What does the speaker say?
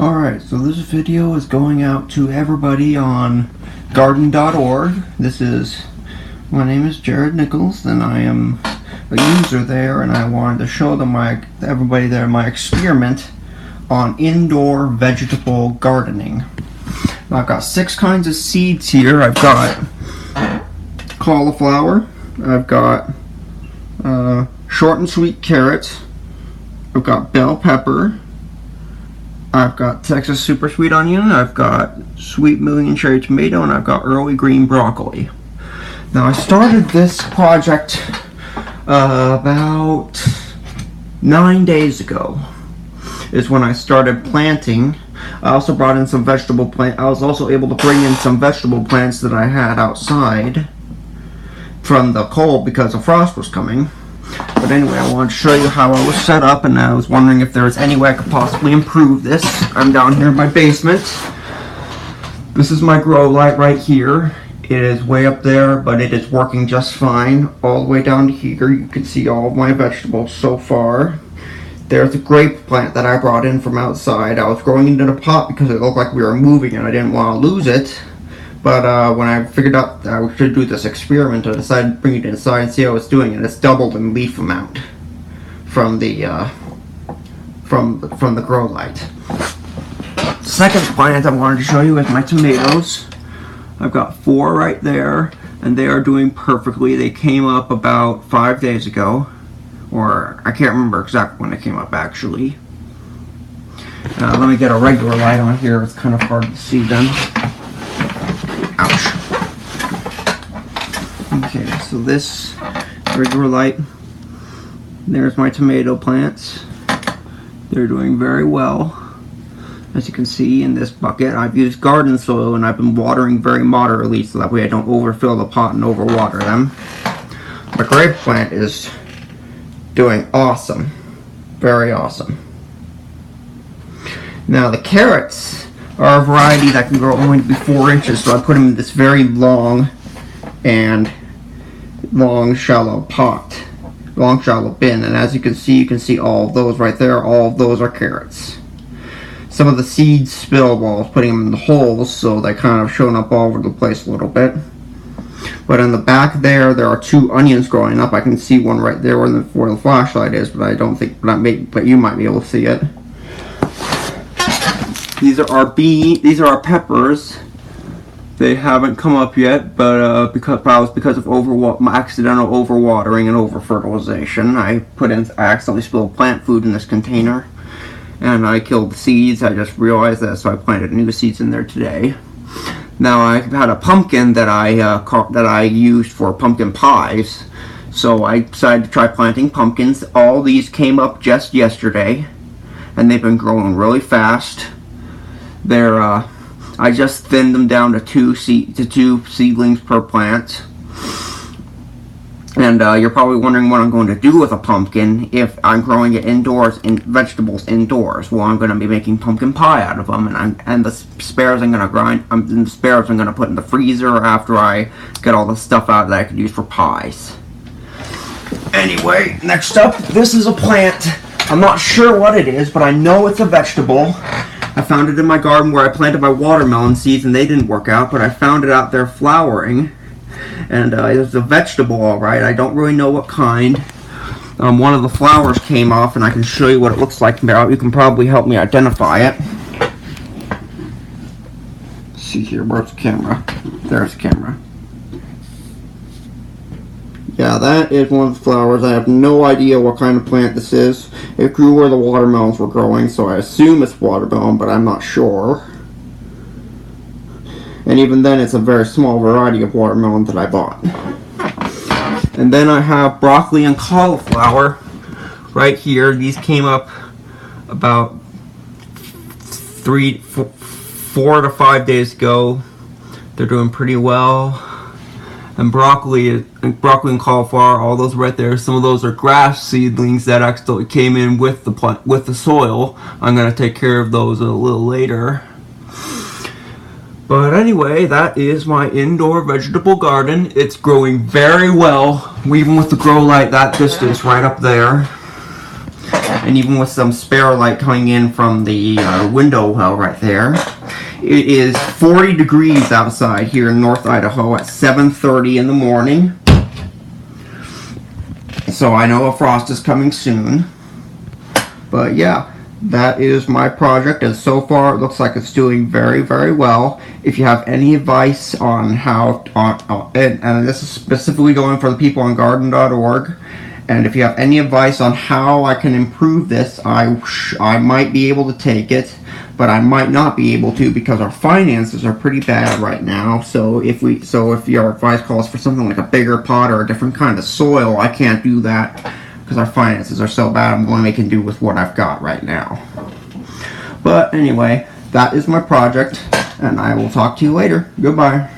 Alright, so this video is going out to everybody on garden.org. My name is Jared Nichols, and I am a user there, and I wanted to show them everybody there my experiment on indoor vegetable gardening. I've got 6 kinds of seeds here. I've got cauliflower, I've got short and sweet carrots, I've got bell pepper, I've got Texas super sweet onion, I've got sweet million cherry tomato, and I've got early green broccoli. Now I started this project about 9 days ago is when I started planting. I also brought in some vegetable plants. I was also able to bring in some vegetable plants that I had outside from the cold because the frost was coming. But anyway, I wanted to show you how I was set up, and I was wondering if there was any way I could possibly improve this. I'm down here in my basement. This is my grow light right here. It is way up there, but it is working just fine. All the way down to here, you can see all of my vegetables so far. There's a grape plant that I brought in from outside. I was growing it in a pot because it looked like we were moving and I didn't want to lose it. But when I figured out that I should do this experiment, I decided to bring it inside and see how it's doing, and it's doubled in leaf amount from the grow light. Second plant I wanted to show you is my tomatoes. I've got 4 right there, and they are doing perfectly. They came up about 5 days ago, or I can't remember exactly when they came up actually. Let me get a regular light on here. It's kind of hard to see them. Ouch. Okay, so this regular light, there's my tomato plants. They're doing very well. As you can see in this bucket, I've used garden soil, and I've been watering very moderately so that way I don't overfill the pot and overwater them. My grape plant is doing awesome. Very awesome. Now the carrots are a variety that can grow only to be 4 inches, so I put them in this very long shallow pot, long shallow bin, and as you can see all of those right there. All of those are carrots. Some of the seeds spilled while I was putting them in the holes, so they kind of showing up all over the place a little bit. But in the back there are 2 onions growing up. I can see one right there where the flashlight is, but I don't think, but you might be able to see it. These are our peppers. They haven't come up yet, but because of accidental overwatering and over-fertilization, I accidentally spilled plant food in this container, and I killed the seeds. I just realized that, so I planted new seeds in there today. Now I had a pumpkin that I used for pumpkin pies, so I decided to try planting pumpkins. All these came up just yesterday, and they've been growing really fast. I just thinned them down to 2 seedlings per plant. And you're probably wondering what I'm going to do with a pumpkin if I'm growing it indoors, vegetables indoors. Well, I'm going to be making pumpkin pie out of them, and the spares I'm going to grind. The spares I'm going to put in the freezer after I get all the stuff out that I could use for pies. Anyway, next up, this is a plant. I'm not sure what it is, but I know it's a vegetable. I found it in my garden where I planted my watermelon seeds, and they didn't work out, but I found it out there flowering. And it's a vegetable, alright. I don't really know what kind. One of the flowers came off, and I can show you what it looks like. You can probably help me identify it. Let's see here, where's the camera? There's the camera. Yeah, that is one of the flowers. I have no idea what kind of plant this is. It grew where the watermelons were growing, so I assume it's watermelon, but I'm not sure. And even then, it's a very small variety of watermelon that I bought. And then I have broccoli and cauliflower right here. These came up about 4 to 5 days ago. They're doing pretty well. And broccoli and cauliflower, all those right there. Some of those are grass seedlings that actually came in with the soil. I'm going to take care of those a little later. But anyway, that is my indoor vegetable garden. It's growing very well, even with the grow light that distance right up there. and even with some spare light coming in from the window well right there. It is 40 degrees outside here in North Idaho at 7:30 in the morning. So I know a frost is coming soon. But yeah, that is my project, and so far it looks like it's doing very, very well. If you have any advice on how, and this is specifically going for the people on garden.org, and if you have any advice on how I can improve this, I might be able to take it, but I might not be able to because our finances are pretty bad right now. So if your advice calls for something like a bigger pot or a different kind of soil, I can't do that because our finances are so bad. I'm going to make it do with what I've got right now. But anyway, that is my project, and I will talk to you later. Goodbye.